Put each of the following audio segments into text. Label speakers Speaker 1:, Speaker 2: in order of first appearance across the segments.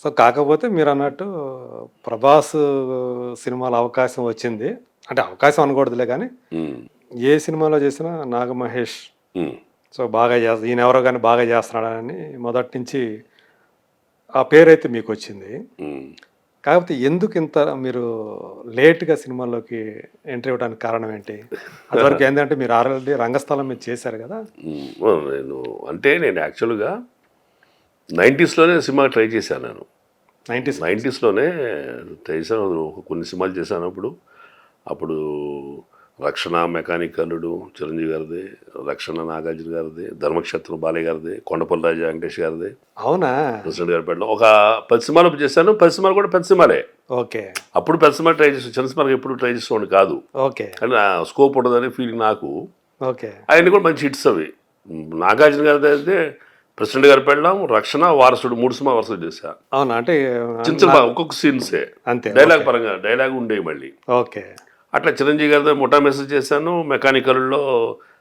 Speaker 1: So, కాకపోతే మీరన్నట్టు 'ప్రభాస్' సినిమాలో అవకాశం వచ్చింది. అంటే అవకాశం అనకూడదులే గానీ,
Speaker 2: హ్మ్.
Speaker 1: ఏ సినిమాలో చేసినా 'నాగమహేష్'
Speaker 2: హ్మ్.
Speaker 1: సో, బాగా ఈయనెవరో గాని బాగా చేస్తున్నాడని మొదటి నుంచి ఆ పేరైతే మీకొచ్చింది.
Speaker 2: హ్మ్.
Speaker 1: కాకపోతే ఎందుకింత మీరు లేట్‌గా సినిమాల్లోకి ఎంట్రీ ఇవ్వడానికి కారణం ఏంటి? అదివరకు ఏందంటే మీరు ఆల్రెడీ రంగస్థలం మీద చేశారు గదా!
Speaker 2: హ్మ్. నేను యాక్చువల్‌గా 90స్‌లోనే సినిమాకి ట్రై చేశాను నేను.
Speaker 1: 90స్
Speaker 2: 90స్‌లోనే చేశాను. కొన్ని సినిమాలు చేశాను అప్పుడు. అప్పుడు 'రక్షణ', 'మెకానిక్ అల్లుడు' చిరంజీవి గారిది, 'రక్షణ' నాగార్జున గారిది, 'ధర్మక్షేత్రం' బాలయ్య గారిది, 'కొండపల్లి రాజా' వెంకటేష్ గారిది,
Speaker 1: అవునా?
Speaker 2: ప్రెసిడెంట్ గారి పేటలో ఒక 10 సినిమాలు చేశాను. 10 సినిమాలు కూడా పెద్ద సినిమాలే.
Speaker 1: ఓకే.
Speaker 2: అప్పుడు పెద్ద సినిమా ట్రై చేసాను. చిన్న సినిమాకి ఎప్పుడు ట్రై చేసేవాడిని కాదు.
Speaker 1: ఓకే.
Speaker 2: కానీ ఆ స్కోప్ ఉండదని ఫీలింగ్ నాకు.
Speaker 1: ఓకే.
Speaker 2: అవన్నీ కూడా మంచి హిట్స్ అవి. నాగార్జున గారిది అయితే 'ప్రెసిడెంట్ గారి పెళ్ళాం', 'రక్షణ', 'వారసుడు' 3 సినిమా వరుసగా చేశా.
Speaker 1: అవునా? అంటే
Speaker 2: చిన్న చిన్న
Speaker 1: నా
Speaker 2: ఒక్కొక్క సీన్సే.
Speaker 1: అంతే.
Speaker 2: Dialogue
Speaker 1: okay.
Speaker 2: పరంగా డైలాగ్ ఉండేవి మళ్ళీ.
Speaker 1: ఓకే.
Speaker 2: అట్లా చిరంజీవి గారితో ముఠా మెసేజ్ చేశాను. మెకానికల్లో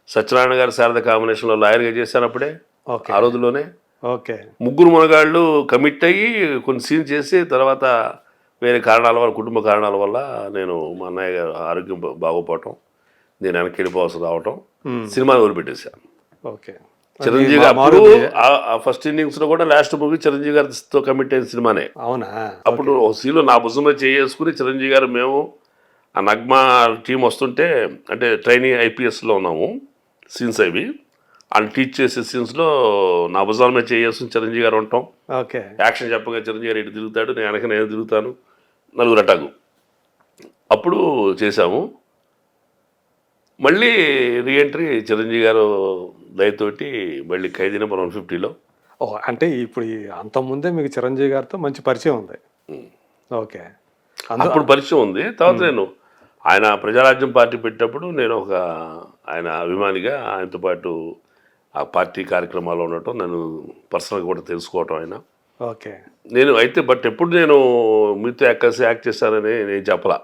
Speaker 2: సత్యనారాయణ గారి శారద కాంబినేషన్లో లాయర్గా చేశాను అప్పుడే.
Speaker 1: ఓకే.
Speaker 2: ఆ రోజుల్లోనే.
Speaker 1: ఓకే.
Speaker 2: ముగ్గురు మునగాళ్ళు కమిట్ అయ్యి కొన్ని సీన్ చేసి తర్వాత వేరే కారణాల వల్ల కుటుంబ కారణాల వల్ల నేను మా అన్నయ్య గారు ఆరోగ్యం బాగోపోవటం, నేను వెనక్కి వెళ్ళిపోవాల్సి రావటం,
Speaker 1: హ్మ్.
Speaker 2: సినిమాని వదిలిపెట్టేశాను.
Speaker 1: ఓకే. అది
Speaker 2: చిరంజీవి అప్పుడు
Speaker 1: మారుతి
Speaker 2: ఆ ఫస్ట్ ఇన్నింగ్స్లో కూడా లాస్ట్ మూవీ చిరంజీవి గారితో కమిట్ అయిన సినిమానే.
Speaker 1: అవునా?
Speaker 2: అప్పుడు
Speaker 1: ఓకే.
Speaker 2: ఒక సీన్లో నా భుజం మీద చేసుకుని చిరంజీవి గారు మేము ఆ నగ్మా టీం వస్తుంటే అంటే ట్రైనింగ్ ఐపీఎస్లో ఉన్నాము సీన్స్ అవి వాళ్ళు టీచ్ చేసే సీన్స్లో నా భుజాల మీద చేసుకుని చిరంజీవి గారు ఉంటాం.
Speaker 1: ఓకే.
Speaker 2: యాక్షన్ చెప్పగా చిరంజీవి గారు ఇటు తిరుగుతాడు, నేను వెనక నేను తిరుగుతాను, నలుగురు అటాకు. అప్పుడు చేశాము. మళ్ళీ రీఎంట్రీ చిరంజీవి గారు దయతోటి మళ్ళీ 'ఖైదీ నంబర్ 150లో.
Speaker 1: ఓహ్! అంటే ఇప్పుడు అంతకుముందే మీకు చిరంజీవి గారితో మంచి పరిచయం ఉంది. ఓకే.
Speaker 2: అప్పుడు పరిచయం ఉంది. తర్వాత నేను ఆయన ప్రజారాజ్యం పార్టీ పెట్టినప్పుడు నేను ఆయన అభిమానిగా ఆయనతో పాటు ఆ పార్టీ కార్యక్రమాల్లో ఉండటం, నన్ను పర్సనల్గా కూడా తెలుసుకోవటం ఆయన.
Speaker 1: ఓకే.
Speaker 2: నేను అయితే ఎప్పుడు నేను మీతో కలిసి యాక్ట్ చేశానని నేను చెప్పలా.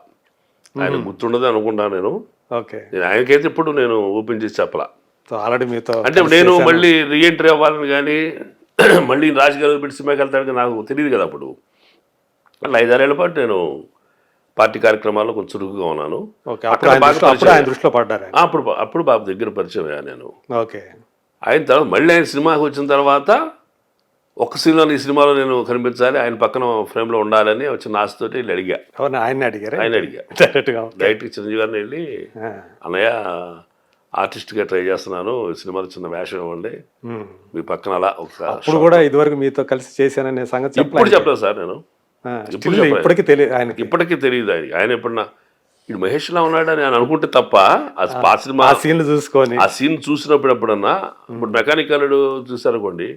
Speaker 2: ఆయన గుర్తుండదు అనుకుంటాను నేను.
Speaker 1: ఓకే.
Speaker 2: ఆయనకైతే ఇప్పుడు నేను ఓపెన్ చేసి చెప్పలా.
Speaker 1: సో, ఆల్రెడీ మీతో
Speaker 2: అంటే
Speaker 1: కలిసి
Speaker 2: నేను
Speaker 1: చేశాను.
Speaker 2: మళ్ళీ రీఎంట్రీ అవ్వాలని కానీ మళ్ళీ రాజకీయాలు పెట్టి సినిమాకి వెళ్తాడని నాకు తెలియదు కదా అప్పుడు. అట్లా 5-6 ఏళ్ల పాటు నేను పార్టీ కార్యక్రమాల్లో కొంచెం చురుకుగా ఉన్నాను.
Speaker 1: ఓకే.
Speaker 2: అక్కడ బాగా
Speaker 1: అప్పుడు
Speaker 2: పరిచయం
Speaker 1: ఆయన
Speaker 2: అయ్యా.
Speaker 1: దృష్టిలో పడ్డారు ఆయన.
Speaker 2: అప్పుడు బాబు దగ్గర పరిచయం అయ్యా నేను.
Speaker 1: ఓకే.
Speaker 2: అయిన తర్వాత మళ్ళీ ఆయన సినిమాకి వచ్చిన తర్వాత ఒక్క సీన్లో ఈ సినిమాలో నేను కనిపించాలి, ఆయన పక్కన ఫ్రేమ్లో ఉండాలని వచ్చిన ఆశతోటి వెళ్ళి అడిగా.
Speaker 1: అవునా? ఆయన్నే అడిగారా?
Speaker 2: ఆయన అడిగా
Speaker 1: డైరెక్ట్‌గా. ఓకే.
Speaker 2: డైరెక్ట్గా చిరంజీవి గారిని వెళ్ళి,
Speaker 1: ఆ!
Speaker 2: అన్నయ్య ఆర్టిస్ట్గా ట్రై చేస్తున్నాను, ఈ సినిమాలో చిన్న వేషం ఇవ్వండి,
Speaker 1: హ్మ్.
Speaker 2: మీ పక్కన అలా ఒక
Speaker 1: అప్పుడు కూడా ఇదివరకు మీతో కలిసి చేశాననే సంగతి
Speaker 2: ఇప్పుడు
Speaker 1: చెప్పలేదు.
Speaker 2: చెప్పలేదు సార్ నేను.
Speaker 1: ఆ!
Speaker 2: ఇప్పుడు
Speaker 1: స్టిల్
Speaker 2: చెప్పలేదు.
Speaker 1: ఇప్పటికి తెలియదు ఆయనకి.
Speaker 2: ఇప్పటికీ తెలియదు ఆయన. ఆయన ఎప్పుడన్నా ఇది మహేష్లా ఉన్నాడని ఆయన అనుకుంటే తప్ప ఆ సినిమా
Speaker 1: ఆ సీన్‌లు చూసుకొని.
Speaker 2: ఆ సీన్ చూసినప్పుడు ఎప్పుడన్నా ఇప్పుడు మెకానికల్ చూసారనుకోండి,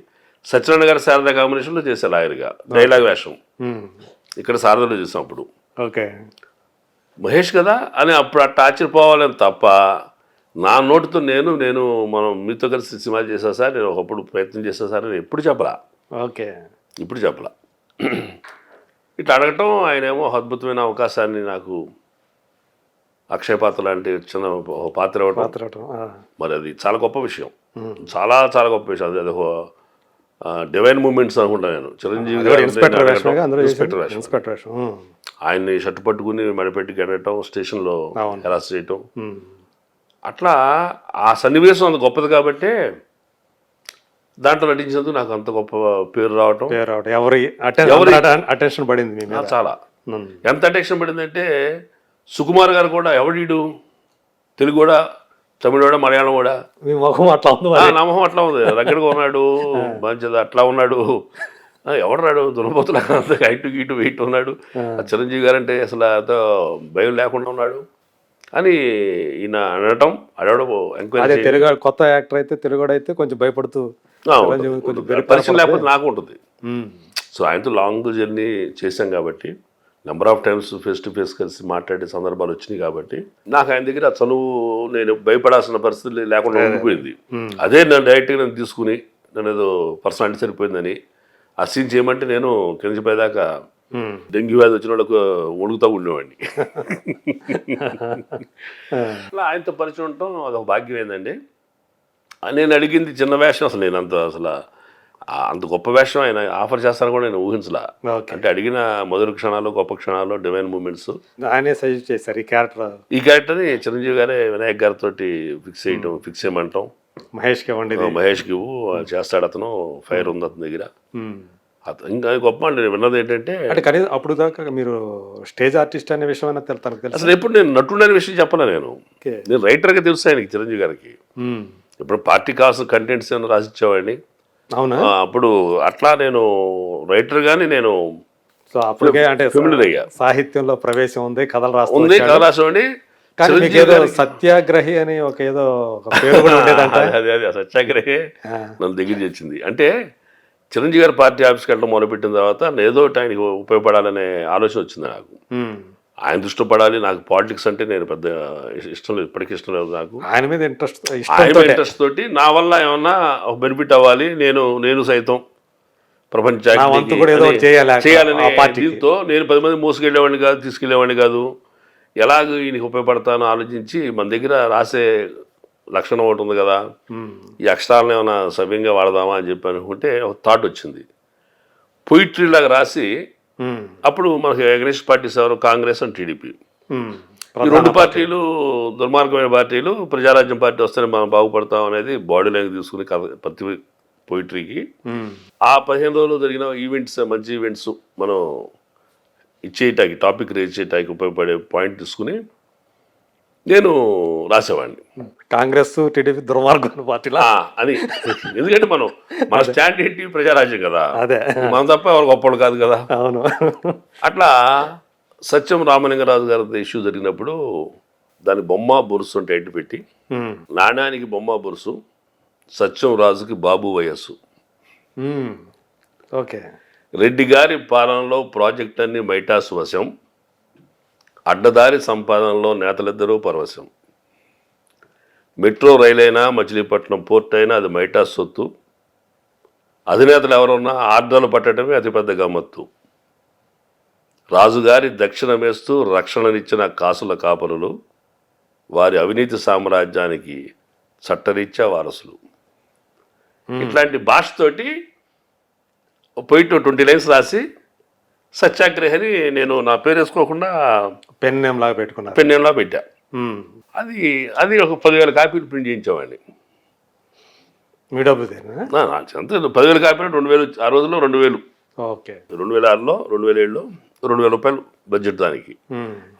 Speaker 2: సత్యనారాయణ గారి శారదా కాంబినేషన్లో చేశారు లాయర్గా డైలాగ్ వేషం.
Speaker 1: హ్మ్.
Speaker 2: ఇక్కడ శారదలో చూసాం అప్పుడు.
Speaker 1: ఓకే.
Speaker 2: మహేష్ కదా అని అప్పుడు అట్లా ఆశ్చర్యపోవాలని తప్ప నా నోటితో నేను మనం మీతో కలిసి సినిమా చేసా సార్, నేను ఒకప్పుడు ప్రయత్నం చేసా సార్ అని ఎప్పుడు చెప్పలా.
Speaker 1: ఓకే.
Speaker 2: ఇప్పుడు చెప్పలా. ఇట్లా అడగటం ఆయనేమో అద్భుతమైన అవకాశాన్ని నాకు అక్షయ పాత్ర లాంటి చిన్న ఒక పాత్ర ఇవ్వటం,
Speaker 1: పాత్రటం. ఆ!
Speaker 2: మరి అది చాలా గొప్ప విషయం. చాలా చాలా గొప్ప విషయం. అది ఒక డివైన్ మూమెంట్స్ అనుకుంటా నేను. చిరంజీవి
Speaker 1: అది కూడా
Speaker 2: గారు
Speaker 1: ఇన్స్‌పెక్టర్ వేషమేగా అందులో చేసింది?
Speaker 2: ఇన్స్పెక్టర్ వేషం.
Speaker 1: ఇన్స్‌పెక్టర్ వేషం. హ్మ్.
Speaker 2: ఆయన్ని షర్ట్ పట్టుకుని మెడపెట్టి గెడటం, స్టేషన్లో
Speaker 1: అవును.
Speaker 2: హెరాస్ చేయటం,
Speaker 1: హ్మ్.
Speaker 2: అట్లా ఆ సన్నివేశం అంత గొప్పది కాబట్టే దాంట్లో నటించినందుకు నాకు అంత గొప్ప పేరు రావటం.
Speaker 1: పేరు రావడం. అటెన్షన్ పడింది మీ మీద.
Speaker 2: చాలా
Speaker 1: హ్మ్.
Speaker 2: ఎంత అటెన్షన్ పడిందంటే సుకుమార్ గారు కూడా ఎవడీడు తెలుగు కూడా, తమిళ కూడా, మలయాళం కూడా,
Speaker 1: మీ మొహం అట్లా ఉంది మరి.
Speaker 2: నమ్మకం అట్లా ఉంది, రగ్గడగా ఉన్నాడు, మంచిది అట్లా ఉన్నాడు, ఎవడరాడు దున్నపోతులా అంత హైట్ గీటు వెయిట్ ఉన్నాడు, ఆ చిరంజీవి గారు అంటే అసలు అంత భయం లేకుండా ఉన్నాడు అని ఈయన అనటం, అడవడం
Speaker 1: అదే
Speaker 2: ఎంక్వైరీ
Speaker 1: తెలుగు కొత్త యాక్టర్ అయితే తెలుగుడైతే కొంచెం భయపడుతూ చిరంజీవి కొంచెం
Speaker 2: పరిచయం లేకపోతే నాకు ఉంటుంది.
Speaker 1: హ్మ్.
Speaker 2: సో ఆయనతో లాంగ్ జర్నీ చేశాం కాబట్టి number of times face to face కలిసి మాట్లాడే సందర్భాలు వచ్చినాయి కాబట్టి నాకు ఆయన దగ్గర ఆ చనువు, నేను భయపడాల్సిన పరిస్థితి లేకుండా ఉండిపోయింది. అదే నన్ను డైరెక్ట్గా నేను తీసుకుని నన్ను ఏదో పర్సనాలిటీ సరిపోయిందని ఆ సీన్ చేయమంటే నేను కింద పైదాకా
Speaker 1: హ్మ్.
Speaker 2: డెంగ్యూ వ్యాధి వచ్చిన వాళ్ళకు వణుకుతూ ఉండేవాడిని. అట్లా ఆయనతో పరిచయం ఉండటం అదొక భాగ్యం ఏందండి. నేను అడిగింది చిన్న వేషం, అసలు నేను అంత అసలు అంత గొప్ప వేషం ఆయన ఆఫర్ చేస్తారని కూడా నేను ఊహించలా.
Speaker 1: ఓకే.
Speaker 2: అంటే అడిగిన మధుర క్షణాలు, గొప్ప క్షణాలు, డివైన్ మూమెంట్స్.
Speaker 1: ఆయనే సజెస్ట్ చేశారు ఈ క్యారెక్టర్.
Speaker 2: ఈ క్యారెక్టర్ని చిరంజీవి గారే వినాయక్ గారితో ఫిక్స్ చేయమంటాం.
Speaker 1: మహేష్కి వండిది.
Speaker 2: మహేష్కి చేస్తాడు అతను, ఫైర్ ఉంది అతని దగ్గర. ఇంకా గొప్ప అండి. నేను విన్నది ఏంటంటే
Speaker 1: అంటే కనీసం అప్పుడు దాకా మీరు స్టేజ్ ఆర్టిస్ట్ అనే విషయం అయినా తనకు తెలుసు.
Speaker 2: అసలు ఎప్పుడు నేను నటుడు అనే విషయం చెప్పలే. నేను రైటర్గా తెలుసు ఆయనకి, చిరంజీవి గారికి. ఇప్పుడు పార్టీ కావాల్సిన కంటెంట్స్ ఏమైనా రాసిచ్చేవాడిని.
Speaker 1: అవునా?
Speaker 2: అప్పుడు అట్లా నేను రైటర్ గాని నేను
Speaker 1: సో అప్పటికే అంటే
Speaker 2: ఫెమిలియర్ అయ్యా.
Speaker 1: సాహిత్యంలో ప్రవేశం ఉంది, కథలు
Speaker 2: ఉంది,
Speaker 1: రాస్తుంది.
Speaker 2: కథ రాసేవాడిని.
Speaker 1: కానీ మీకు ఏదో సత్యాగ్రహి అని ఒక ఏదో ఒక పేరు కూడా ఉండేదంట.
Speaker 2: అదే సత్యాగ్రహే నన్ను దగ్గర తెచ్చింది. అంటే చిరంజీవి గారి పార్టీ ఆఫీస్కి వెళ్ళడం మొదలుపెట్టిన తర్వాత ఏదో ఆయనకి ఉపయోగపడాలనే ఆలోచన వచ్చింది నాకు. ఆయన దృష్టి పడాలి. నాకు పాలిటిక్స్ అంటే నేను పెద్ద ఇష్టం లేదు, ఇప్పటికీ ఇష్టం లేదు నాకు.
Speaker 1: ఆయన మీద
Speaker 2: ఇంట్రెస్ట్ తోటి నా వల్ల ఏమన్నా ఒక బెనిఫిట్ అవ్వాలి, నేను సైతం ప్రపంచానికి చేయాలనే దీంతో నేను 10 మంది మోసుకెళ్ళేవాడిని కాదు, తీసుకెళ్లేవాడిని కాదు. ఎలాగ ఈయనకి ఉపయోగపడతానో ఆలోచించి మన దగ్గర రాసే లక్షణం ఒకటి ఉంది కదా, ఈ అక్షరాలను ఏమైనా సవ్యంగా వాడదామా అని చెప్పి అనుకుంటే ఒక థాట్ వచ్చింది. పొయిట్రీ లాగా రాసి అప్పుడు మనకి అగ్నిస్ట్ పార్టీస్ ఎవరు, కాంగ్రెస్ అండ్ టీడీపీ. ఈ రెండు పార్టీలు దుర్మార్గమైన పార్టీలు. ప్రజారాజ్యం పార్టీ వస్తేనే మనం బాగుపడతాం అనేది బాడీ లైన్ తీసుకుని ప్రతి పొయిట్రీకి ఆ 15 రోజులు జరిగిన ఈవెంట్స్, మంచి ఈవెంట్స్ మనం ఇచ్చేయటానికి, టాపిక్ రేజ్ చేయటానికి ఉపయోగపడే పాయింట్ తీసుకుని నేను రాసేవాడిని.
Speaker 1: కాంగ్రెస్ టీడీపీ దుర్మార్గం పార్టీలా
Speaker 2: అని. ఎందుకంటే మన స్టాండ్ ఏంటి, ప్రజారాజ్యం కదా,
Speaker 1: అదే
Speaker 2: మనం తప్ప ఎవరు గొప్పలు కాదు కదా.
Speaker 1: అవును.
Speaker 2: అట్లా సత్యం రామలింగరాజు గారి ఇష్యూ జరిగినప్పుడు దాని బొమ్మ బొరుసు అంటే ఎట్టు పెట్టి, నాణ్యానికి బొమ్మ బొరుసు, సత్యం రాజుకి బాబు వయస్సు.
Speaker 1: ఓకే.
Speaker 2: రెడ్డి గారి పాలనలో ప్రాజెక్ట్ అన్ని మైటాస్ వశం, అడ్డదారి సంపాదనలో నేతలిద్దరూ పరవశం. మెట్రో రైలైనా, మచిలీపట్నం పోర్ట్ అయినా అది మైటాస్ సొత్తు. అధినేతలు ఎవరున్నా ఆర్డర్లు పట్టడమే అతిపెద్ద గమ్మత్తు. రాజుగారి దక్షిణమేస్తూ రక్షణనిచ్చిన కాసుల కాపరులు, వారి అవినీతి సామ్రాజ్యానికి చట్టరీత్యా వారసులు. ఇట్లాంటి భాషతోటి పోయిట్ 20 లైన్స్ రాసి సత్యాగ్రహని నేను నా పేరు వేసుకోకుండా
Speaker 1: పెన్ నేమ్ లాగా పెట్టుకున్నా,
Speaker 2: పెన్ నేమ్లా పెట్టా. అది ఒక 10,000 కాపీలు ప్రింట్ చేయించామండి.
Speaker 1: మీ డబ్బు
Speaker 2: అంతే. 10,000 కాపీలు 2,000, ఆ రోజుల్లో 2,000.
Speaker 1: ఓకే.
Speaker 2: 2006లో 2007లో 2,000 రూపాయలు బడ్జెట్ దానికి.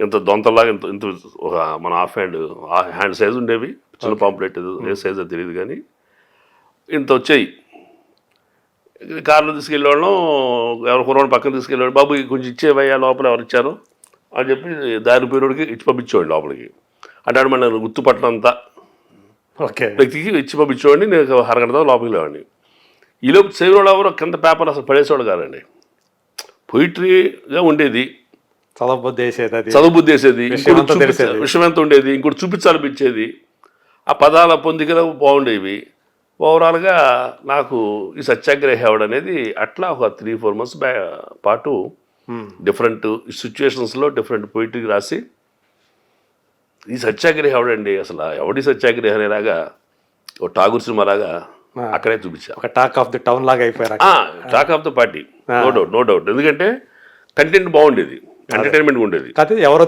Speaker 2: ఇంత దొంతలాగా ఇంత ఇంత ఒక మన హ్యాండ్ సైజ్ ఉండేవి, చిన్న పాంప్లెట్, ఏ సైజో తెలియదు కానీ ఇంత వచ్చాయి. కార్లో తీసుకెళ్ళేవాళ్ళం, ఎవరు కురవాడిని పక్కన తీసుకెళ్ళేవాడు, బాబు కొంచెం ఇచ్చేవయ్యా లోపల ఎవరు ఇచ్చారు అని చెప్పి దారి పేరుడికి ఇచ్చి పంపించేవాడు లోపలికి. అంటే మన గుర్తుపట్టినంత వ్యక్తికి ఇచ్చి పంపించేవాడిని. నేను అరగంట లోపలికి లేవాడిని. ఈలోపు సేవలు ఎవరు కింద పేపర్ అసలు పడేసేవాడు కాదండి. పొయిట్రీగా ఉండేది, చదువుబుద్ధి వేసేది, విషయం ఎంత ఉండేది, ఇంకోటి చూపించాలనిపించేది. ఆ పదాల పొందికలు బాగుండేవి. ఓవరాల్గా నాకు ఈ సత్యాగ్రహి అవడం అనేది అట్లా ఒక 3-4 months పాటు డిఫరెంట్ సిచ్యువేషన్స్లో డిఫరెంట్ పొయిట్రీ రాసి ఈ సత్యాగ్రహి ఎవడండి, అసలు ఎవడి సత్యాగ్రహి అనేలాగా ఒక ఠాగూర్ సినిమా లాగా అక్కడే చూపించా.
Speaker 1: టాక్ ఆఫ్ ది టౌన్ లాగా అయిపోయారు.
Speaker 2: Talk of the party, no doubt. ఎందుకంటే కంటెంట్ బాగుండేది, ఎంటర్టైన్మెంట్ ఉండేది.
Speaker 1: ఎవరో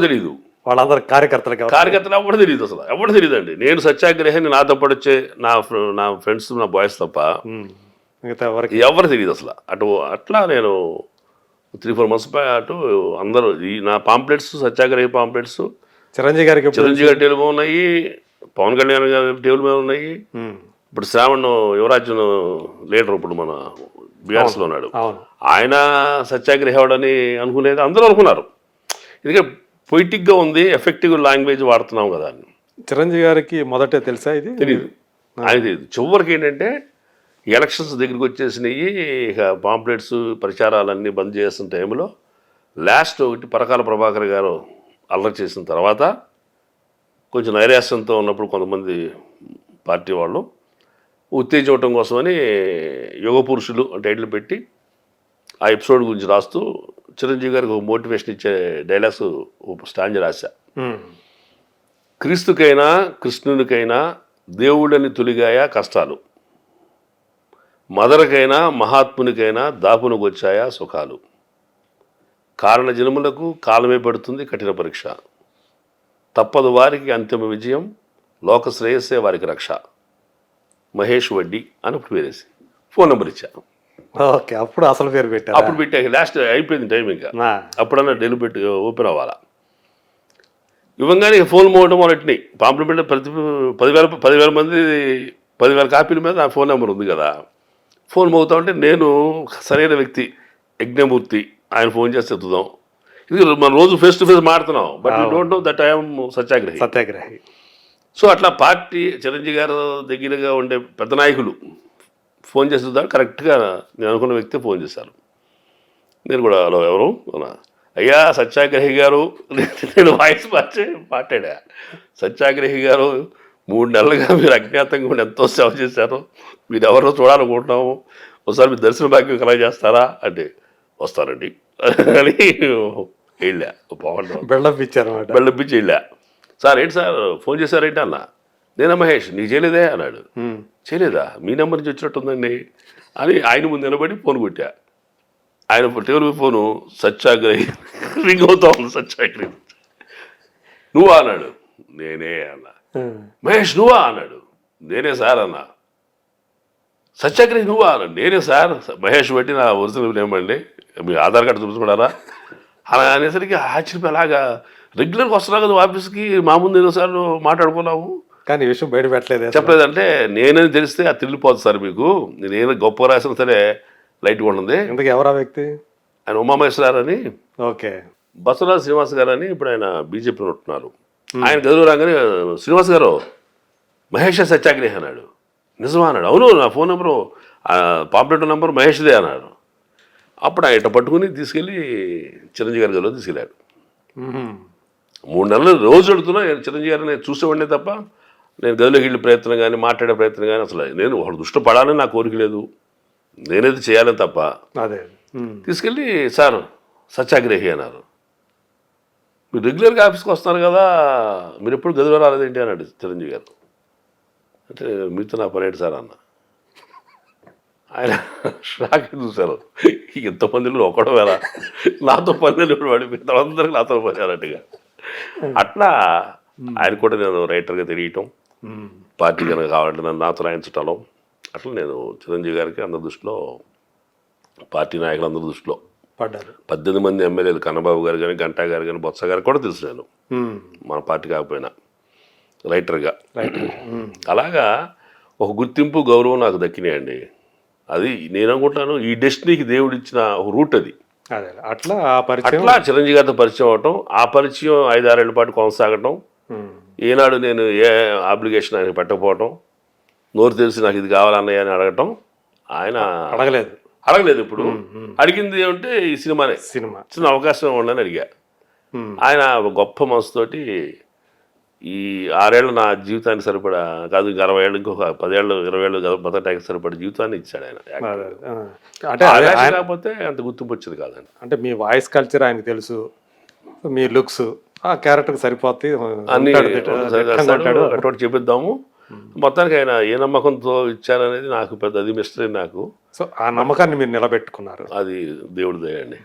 Speaker 1: తెలియదు వాళ్ళందరూ కార్యకర్తలు
Speaker 2: ఎవరు తెలియదు, అసలు ఎవరు తెలియదు అండి. నేను సత్యాగ్రహాన్ని నాతో పాటు వచ్చే నా ఫ్రెండ్స్, నా బాయ్స్ తప్ప ఎవరు తెలియదు అసలు. అట్లా నేను 3-4 months పాటు అందరూ నా పాంప్లెట్స్, సత్యాగ్రహి పాంప్లెట్స్
Speaker 1: చిరంజీవి గారి
Speaker 2: టేబుల్ మీద ఉన్నాయి, పవన్ కళ్యాణ్ గారి టేబుల్ మీద ఉన్నాయి. ఇప్పుడు శ్రావణ్ యువరాజన్ లీడర్ ఇప్పుడు మన బీఆర్ఎస్లో ఉన్నాడు, ఆయన సత్యాగ్రహి అవడని అనుకునేది అందరూ అనుకున్నారు. ఎందుకంటే పొయిటిక్గా ఉంది, ఎఫెక్టివ్ లాంగ్వేజ్ వాడుతున్నాం కదా.
Speaker 1: చిరంజీవి గారికి మొదట తెలుసా ఇది?
Speaker 2: తెలియదు, ఆయన తెలియదు. చివరికి ఏంటంటే ఎలక్షన్స్ దగ్గరికి వచ్చేసినాయి, ఇక పాంప్లెట్స్ ప్రచారాలన్నీ బంద్ చేసిన టైంలో లాస్ట్ ఒకటి పరకాల ప్రభాకర్ గారు అల్లరి చేసిన తర్వాత కొంచెం నైరాశ్యంతో ఉన్నప్పుడు కొంతమంది పార్టీ వాళ్ళు ఉత్తేజవటం కోసమని యుగ పురుషులు టైటిల్ పెట్టి ఆ ఎపిసోడ్ గురించి రాస్తూ చిరంజీవి గారికి ఒక మోటివేషన్ ఇచ్చే డైలాగ్స్ స్టాంజ్ రాశా. క్రీస్తుకైనా కృష్ణునికైనా దేవుడని తొలిగాయ కష్టాలు, మదరకైనా మహాత్మునికైనా దాపునకొచ్చాయా సుఖాలు, కారణ జన్ములకు కాలమే పడుతుంది కఠిన పరీక్ష, తప్పదు వారికి అంతిమ విజయం, లోక శ్రేయస్సే వారికి రక్ష. మహేష్ వడ్డీ అని అప్పుడు పేరేసి ఫోన్ నెంబర్ ఇచ్చా.
Speaker 1: ఓకే, అప్పుడు అసలు పేరు పెట్టారు.
Speaker 2: అప్పుడు పెట్టాక లాస్ట్ అయిపోయింది టైం, ఇంకా అప్పుడన్నా డెలివరీ పెట్టి ఓపెన్ అవ్వాలా. ఇవ్వగానే ఫోన్ మోగడం మొదలెట్టినాయి. పాంప్లిమెంట్ ప్రతి 10,000 మంది 10,000 కాపీల మీద నా ఫోన్ నెంబర్ ఉంది కదా. ఫోన్ మోగుతా ఉంటే నేను సరైన వ్యక్తి యజ్ఞమూర్తి, ఆయన ఫోన్ చేస్తే ఎత్తుదాం. ఇది మనం రోజు ఫేస్ టు ఫేస్ మాడుతున్నాం, but you don't know that I'm సత్యాగ్రహి. సో అట్లా పార్టీ చిరంజీవి గారు దగ్గరగా ఉండే పెద్ద నాయకులు ఫోన్ చేసేదా కరెక్ట్గా నేను అనుకున్న వ్యక్తి ఫోన్ చేశారు. నేను కూడా హలో ఎవరు అన్నా, అయ్యా సత్యాగ్రహి గారు, నేను వాయిస్ మాట్లాడా. సత్యాగ్రహి గారు 3 నెలలుగా మీరు అజ్ఞాతంగా ఉండి ఎంతో సేవ చేశారు, మీరు ఎవరో చూడాలనుకుంటున్నాము, ఒకసారి మీరు దర్శన భాగ్యం కలగ చేస్తారా అంటే వస్తారండి అని వెళ్ళా. బాగుంటాం
Speaker 1: బిల్డప్ ఇచ్చారన్నమాట.
Speaker 2: బిల్డప్ ఇచ్చి వెళ్ళా. సార్ ఏంటి సార్ ఫోన్ చేశారేంటి అన్న. నేనా మహేష్, నీకు చేయలేదే అన్నాడు. చేయలేదా, మీ నెంబర్ నుంచి వచ్చినట్టుందండి అని ఆయన ముందు నిలబడి ఫోన్ కొట్టా. ఆయన టేబుల్ ఫోను సత్యాగ్రహి రింగ్ అవుతా ఉంది. సత్యాగ్రహి నువ్వా అన్నాడు. నేనే అన్నా. మహేష్ నువ్వా అన్నాడు. నేనే సార్ అన్నా. సత్యాగ్రహి నువ్వా అన్నాడు. నేనే సార్. మహేష్ బట్టి నా ఒరిజినల్ నేమ్ అండి, మీ ఆధార్ కార్డు చూపించబడారా అలా అనేసరికి ఆశ్చర్యం. అలాగా రెగ్యులర్గా వస్తున్నా కదా ఆఫీస్కి, మా ముందు ఎన్నోసార్లు మాట్లాడుకున్నాము
Speaker 1: కానీ ఈ విషయం బయట పెట్టలేదు.
Speaker 2: చెప్పలేదంటే నేనని తెలిస్తే అది తిరిగిపోతుంది సార్ మీకు, నేను గొప్ప రాసిన సరే లైట్గా ఉంటుంది.
Speaker 1: ఇంతకు ఎవరా వ్యక్తి?
Speaker 2: ఆయన ఉమామహేశ్వర అని,
Speaker 1: ఓకే,
Speaker 2: బసవరాజు శ్రీనివాస్ గారు అని ఇప్పుడు ఆయన బీజేపీలో ఉంటున్నారు. ఆయన గదులు రాగానే శ్రీనివాస్ గారు మహేష్ సత్యాగ్రహి అన్నాడు. నిజమా అన్నాడు. అవును, నా ఫోన్ నెంబరు పాపులేటర్ నెంబర్ మహేష్దే అన్నాడు. అప్పుడు ఆయన ఇట్ట పట్టుకుని తీసుకెళ్ళి చిరంజీవి గారి గదిలో తీసుకెళ్ళాడు. 3 నెలలు రోజు అడుగుతున్నా చిరంజీవి గారిని నేను చూసేవాడినే తప్ప నేను గదిలోకి వెళ్ళే ప్రయత్నం కానీ మాట్లాడే ప్రయత్నం కానీ అసలు నేను ఒకడు దృష్టి పడాలని నా కోరిక లేదు, నేనేది చేయాలని తప్ప.
Speaker 1: అదే
Speaker 2: తీసుకెళ్ళి సార్ సత్యాగ్రహి అన్నారు. మీరు రెగ్యులర్గా ఆఫీస్కి వస్తున్నారు కదా, మీరు ఎప్పుడు గదిలో రాలేదేంటి అన్నాడు చిరంజీవి గారు. అంటే మీతో నా పని ఏంటి సార్ అన్న. ఆయన షాక్ చూశారు. ఎంతమందిలో ఒకడో వేళ నాతో పని వాడి అందరికీ నాతో పని అన్నట్టుగా. అట్లా ఆయన కూడా నేను రైటర్గా తిరగటం, పార్టీ కనుక కావాలంటే నన్ను నాతో రాయించటం, అట్లా నేను చిరంజీవి గారికి అందరి దృష్టిలో, పార్టీ నాయకులందరి దృష్టిలో
Speaker 1: పడ్డారు.
Speaker 2: 18 మంది ఎమ్మెల్యేలు, కన్నబాబు గారు కానీ, గంటా గారు కానీ, బొత్స గారు కూడా తెలుసు నేను, మన పార్టీ కాకపోయినా రైటర్గా. అలాగా ఒక గుర్తింపు గౌరవం నాకు దక్కినాయండి. అది నేను అనుకుంటాను ఈ డెస్టినీకి దేవుడు ఇచ్చిన ఒక రూట్ అది.
Speaker 1: అట్లా
Speaker 2: చిరంజీవి గారితో పరిచయం అవటం, ఆ పరిచయం 5-6 ఏళ్ల పాటు కొనసాగటం. ఏనాడు నేను ఏ ఆబ్లిగేషన్ ఆయన పెట్టకపోవటం, నోరు తెలిసి నాకు ఇది కావాలన్నయ్య అని అడగటం. ఆయన అడగలేదు. ఇప్పుడు అడిగింది ఏమంటే ఈ సినిమానే, చిన్న అవకాశం ఉండని అడిగా. ఆయన గొప్ప మనసుతోటి ఈ 6 ఏళ్ళు నా జీవితానికి సరిపడా కాదు, 60 ఏళ్ళు, ఇంకొక 10 ఏళ్ళు 20 ఏళ్ళు బతకటానికి సరిపడా జీవితాన్ని ఇచ్చాడు ఆయన. అంటే కాకపోతే అంత గుర్తింపు వచ్చేది కాదండి.
Speaker 1: అంటే మీ వాయిస్ కల్చర్ ఆయనకు తెలుసు, మీ లుక్స్ ఆ క్యారెక్టర్కి సరిపోతే
Speaker 2: అన్ని అటువంటి చెప్పిద్దాము. మొత్తానికి ఆయన ఏ నమ్మకంతో ఇచ్చారనేది నాకు పెద్ద అది మిస్టరీ నాకు.
Speaker 1: సో ఆ నమ్మకాన్ని మీరు నిలబెట్టుకున్నారు,
Speaker 2: అది దేవుడి దయ అండి.